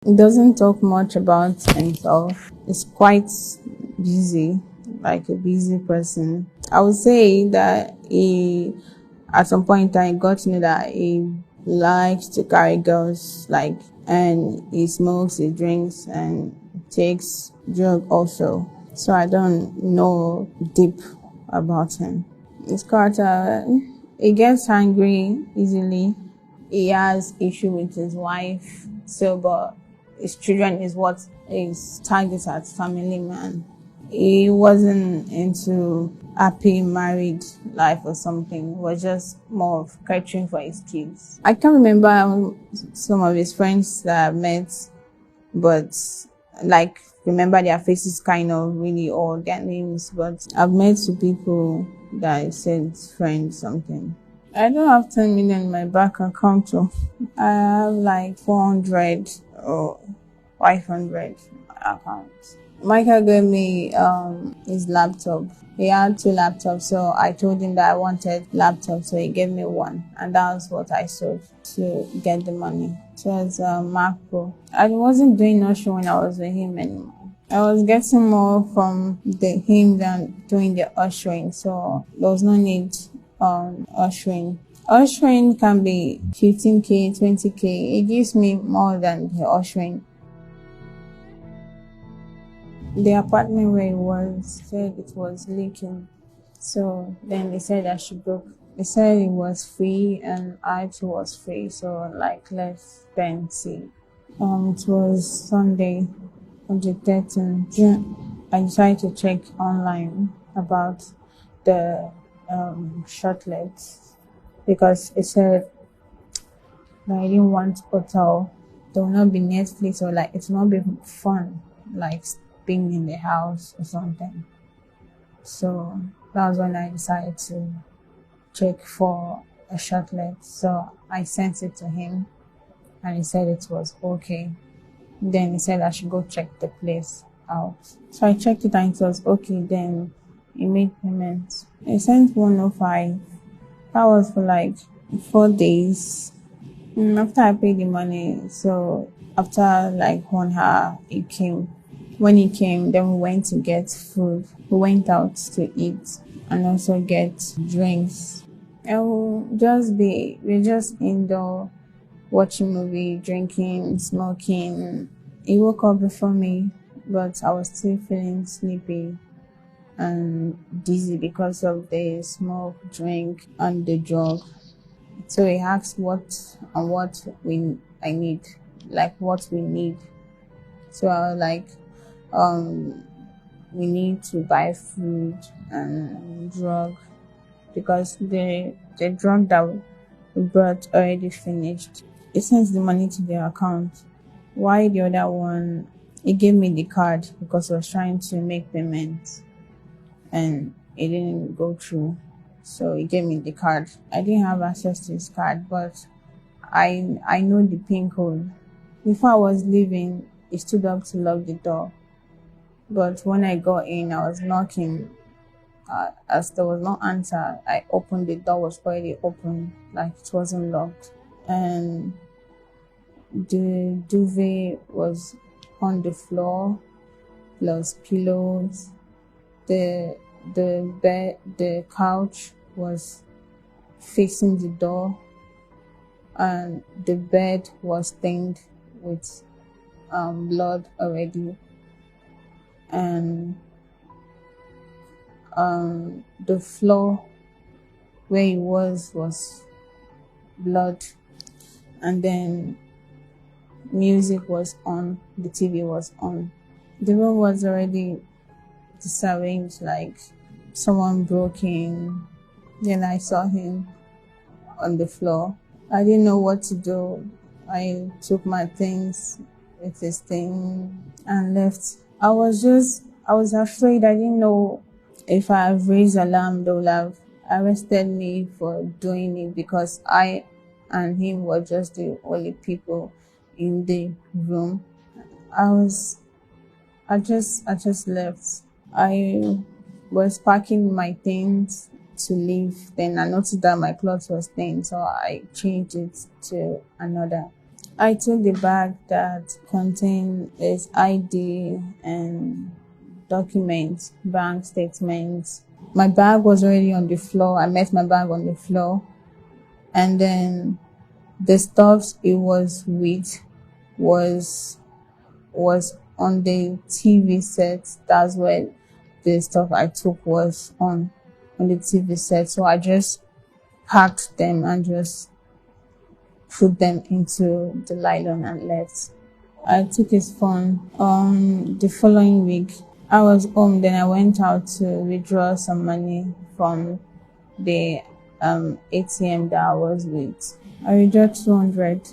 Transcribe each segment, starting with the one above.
He doesn't talk much about himself. He's quite busy, like a busy person. I would say that at some point in time, he got to know that he likes to carry girls, like, and he smokes, he drinks, and takes drug also. So I don't know deep about him. His character, he gets angry easily. He has issue with his wife. So, but his children is what is targeted as family man. He wasn't into happy married life or something. He was just more of catering for his kids. I can't remember some of his friends that I met, but like remember their faces kind of really or their names. But I've met two people that I said friends something. I don't have 10 million in my bank account, so I have like 400 or 500 accounts. Michael gave me his laptop. He had two laptops, so I told him that I wanted laptop, so he gave me one, and that was what I sold to get the money. So it's a Mac Pro. I wasn't doing nothing when I was with him anymore. I was getting more from him than doing the ushering, so there was no need ushering. Ushering can be 15k, 20k. It gives me more than the ushering. The apartment where it was said it was leaking. So then they said I should book. They said it was free and I too was free. So like let's then see. It was Sunday on the 13th June. I decided to check online about the shortlets because it said that I didn't want hotel. There will not be Netflix or like it will not be fun like being in the house or something. So that was when I decided to check for a shortlet. So I sent it to him and he said it was okay. Then he said I should go check the place out. So I checked it and it was okay. Then he made payment. He sent 105. That was for like 4 days. After I paid the money, so after like 1 hour, he came. When he came, then we went to get food. We went out to eat and also get drinks. And we're just indoor, watching movie, drinking, smoking. He woke up before me, but I was still feeling sleepy and dizzy because of the smoke, drink, and the drug. So he asked what and what I need, like what we need. So I was like, we need to buy food and drug because the drug that we brought already finished. He sent the money to their account. Why the other one? He gave me the card because I was trying to make payments and it didn't go through. So he gave me the card. I didn't have access to his card, but I know the PIN code. Before I was leaving, he stood up to lock the door. But when I got in, I was knocking. As there was no answer, I opened the door, was already open, like it wasn't locked. And the duvet was on the floor, plus pillows. The couch was facing the door, and the bed was stained with blood already, and the floor where it was blood, and then music was on, the TV was on. The room was already disarranged, like someone broke in. Then I saw him on the floor. I didn't know what to do. I took my things with his thing and left. I was afraid. I didn't know if I have raised alarm, they would have arrested me for doing it because I and him were just the only people in the room. I just left. I was packing my things to leave. Then I noticed that my clothes was stained, so I changed it to another. I took the bag that contained his ID and documents, bank statements. My bag was already on the floor. I met my bag on the floor. And then the stuff it was with was on the TV set. That's where the stuff I took was on the TV set. So I just packed them and just put them into the nylon and left. I took his phone on the following week. I was home, then I went out to withdraw some money from the ATM that I was with. I withdrew 200.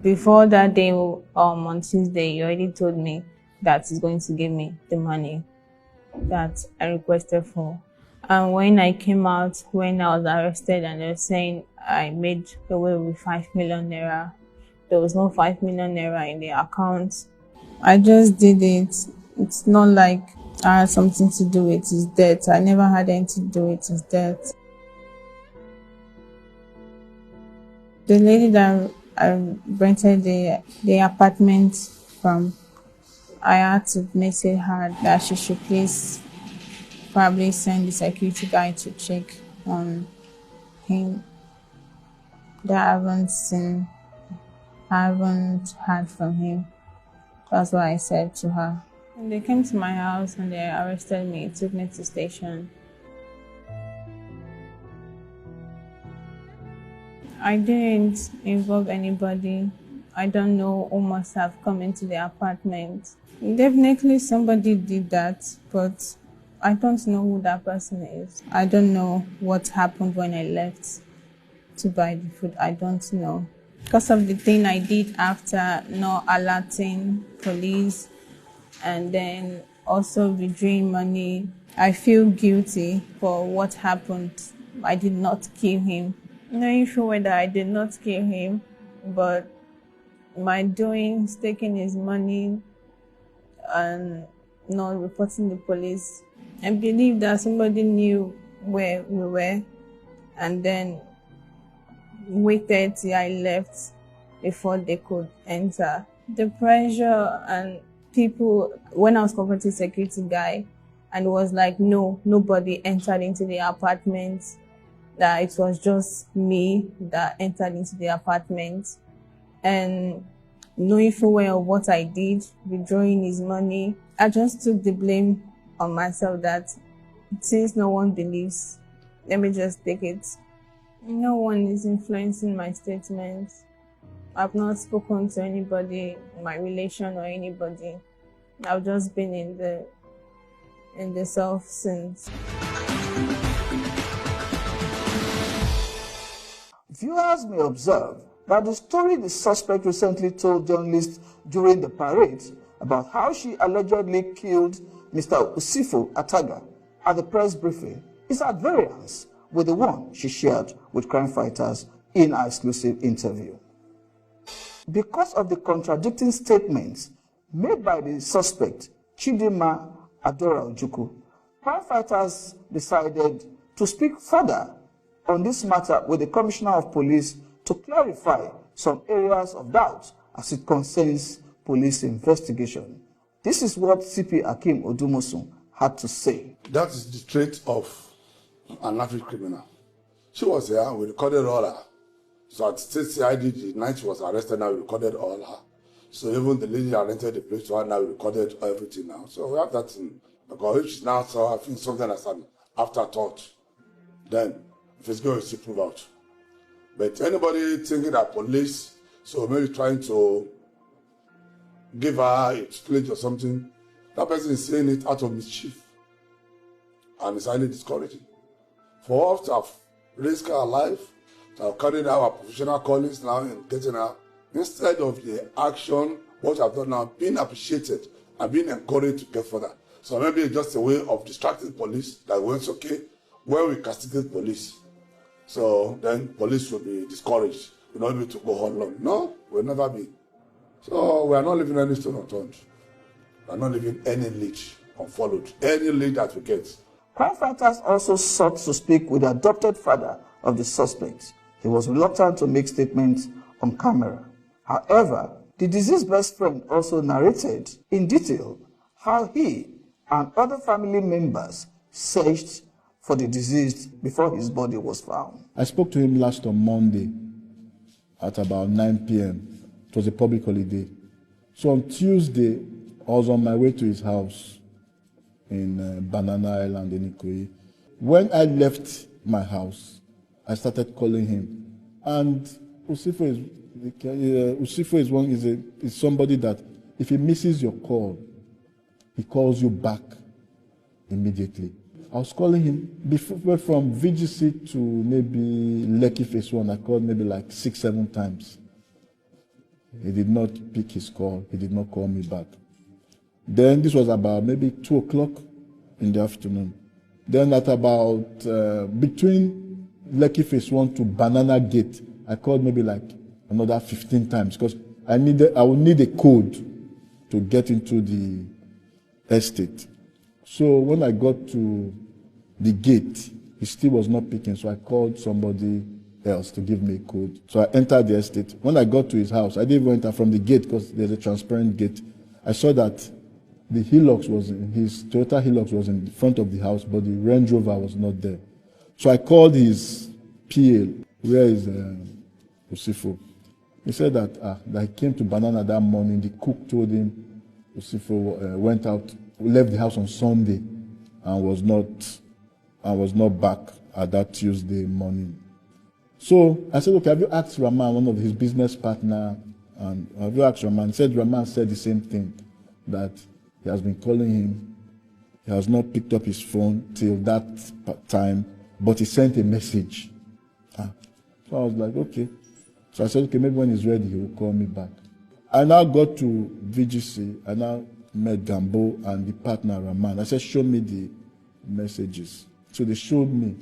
Before that day, on Tuesday, he already told me that he's going to give me the money that I requested for. And when I came out, when I was arrested, and they were saying I made away with 5 million naira, there was no 5 million naira in the account. I just did it. It's not like I had something to do with his death. I never had anything to do with his death. The lady that I rented the apartment from, I had to message her that she should please probably send the security guy to check on him. That I haven't heard from him. That's what I said to her. And they came to my house and they arrested me, took me to station. I didn't involve anybody. I don't know who must have come into the apartment. Definitely somebody did that, but I don't know who that person is. I don't know what happened when I left to buy the food. I don't know. Because of the thing I did after not alerting police and then also withdrawing money, I feel guilty for what happened. I did not kill him. Knowing sure whether I did not kill him, but my doings, taking his money and not reporting the police, I believe that somebody knew where we were and then waited till I left before they could enter. The pressure and people, when I was confronting security guy, and it was like, no, nobody entered into the apartment, that it was just me that entered into the apartment. And knowing full well of what I did, withdrawing his money, I just took the blame on myself that since no one believes, let me just take it. No one is influencing my statements. I've not spoken to anybody, my relation or anybody. I've just been in the self since. Viewers may observe that the story the suspect recently told journalists during the parade about how she allegedly killed Mr. Usifo Ataga at the press briefing is at variance with the one she shared with crime fighters in our exclusive interview. Because of the contradicting statements made by the suspect, Chidinma Ojukwu, crime fighters decided to speak further on this matter with the Commissioner of Police to clarify some areas of doubt as it concerns police investigation. This is what CP Akim Odumosun had to say. That is the trait of an average criminal. She was here, we recorded all her. So at State CID, the night she was arrested, now we recorded all her. So even the lady that rented the place to her, now we recorded everything now. So we have that in, because if she now saw, I think something as an afterthought, then if it's going to prove out. But anybody thinking that police, so maybe trying to give her a pledge or something, that person is saying it out of mischief. And it's highly discouraging. For us to have risked our life, to have carried out our professional callings now and getting her, instead of the action, what we have done now, being appreciated and being encouraged to get further. So maybe it's just a way of distracting police, that when it's okay, when we castigate police, so then police will be discouraged. We're not able to go on long. No, we'll never be. So we are not leaving any stone unturned. We are not leaving any lead unfollowed. Any lead that we get. Crime fighters also sought to speak with the adopted father of the suspect, He was reluctant to make statements on camera. However, the deceased's best friend also narrated in detail how he and other family members searched for the deceased before his body was found. I spoke to him last on Monday at about 9 p.m. It was a public holiday. So on Tuesday, I was on my way to his house in Banana Island in Ikoyi. When I left my house, I started calling him. And Usifo is somebody that if he misses your call, he calls you back immediately. I was calling him before, from VGC to maybe Lekki phase 1. I called maybe like 6-7 times. He did not pick his call. He did not call me back. Then this was about maybe 2 o'clock in the afternoon. Then at about between Lekki phase 1 to Banana Gate, I called maybe like another 15 times because I would need a code to get into the estate. So when I got to the gate, he still was not picking, so I called somebody else to give me a code. So I entered the estate. When I got to his house, I didn't even enter from the gate because there's a transparent gate. I saw that the Hilux his Toyota Hilux was in the front of the house, but the Range Rover was not there. So I called his PA, where is Usifo. He said that he came to Banana that morning. The cook told him Usifo went out, left the house on Sunday, and was not back at that Tuesday morning. So I said, okay, have you asked Rahman, one of his business partner, and have you asked Rahman? He said Rahman said the same thing, that he has been calling him. He has not picked up his phone till that time, but he sent a message. So I was like, okay. So I said, okay, maybe when he's ready, he will call me back. I now got to VGC. I now met Gambo and the partner, Rahman. I said, show me the messages. So they showed me.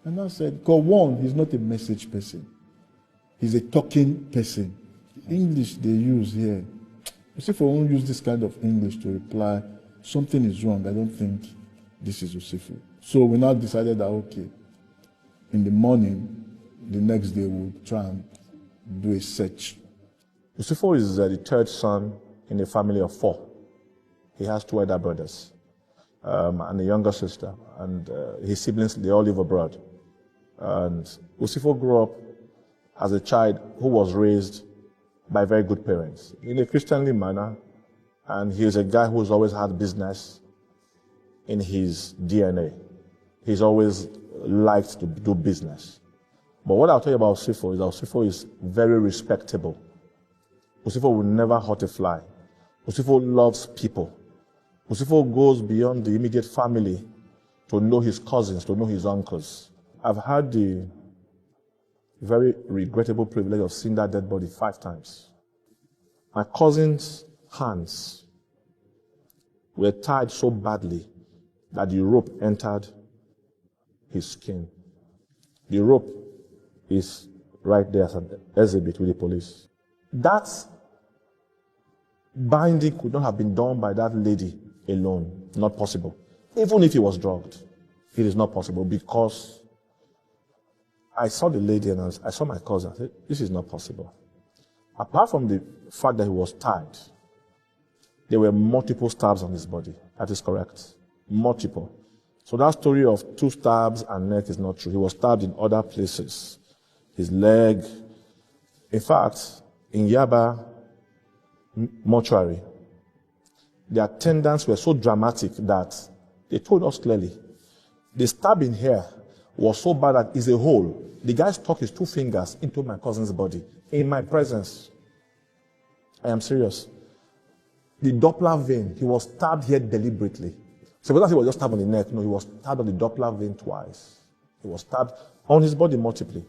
And I said, because one, he's not a message person. He's a talking person. The English they use here. Usifo won't use this kind of English to reply, something is wrong. I don't think this is Usifo. So we now decided that, okay, in the morning, the next day we'll try and do a search. Usifo is the third son in a family of 4. He has 2 elder brothers and a younger sister, and his siblings, they all live abroad. And Usifo grew up as a child who was raised by very good parents in a Christianly manner, and he's a guy who's always had business in his DNA. He's always liked to do business. But what I'll tell you about Usifo is that Usifo is very respectable. Usifo will never hurt a fly. Usifo loves people. Usifo goes beyond the immediate family to know his cousins, to know his uncles. I've had the very regrettable privilege of seeing that dead body 5 times. My cousin's hands were tied so badly that the rope entered his skin. The rope is right there as an exhibit with the police. That binding could not have been done by that lady alone. Not possible. Even if he was drugged, it is not possible, because I saw the lady and I saw my cousin. I said, this is not possible. Apart from the fact that he was tied, there were multiple stabs on his body. That is correct. Multiple. So that story of 2 stabs and neck is not true. He was stabbed in other places. His leg. In fact, in Yaba mortuary, the attendants were so dramatic that they told us clearly, the stabbing here was so bad that it's a hole. The guy stuck his 2 fingers into my cousin's body in my presence. I am serious. The Doppler vein, he was stabbed here deliberately. So he was just stabbed on the neck. No, he was stabbed on the Doppler vein twice. He was stabbed on his body multiply.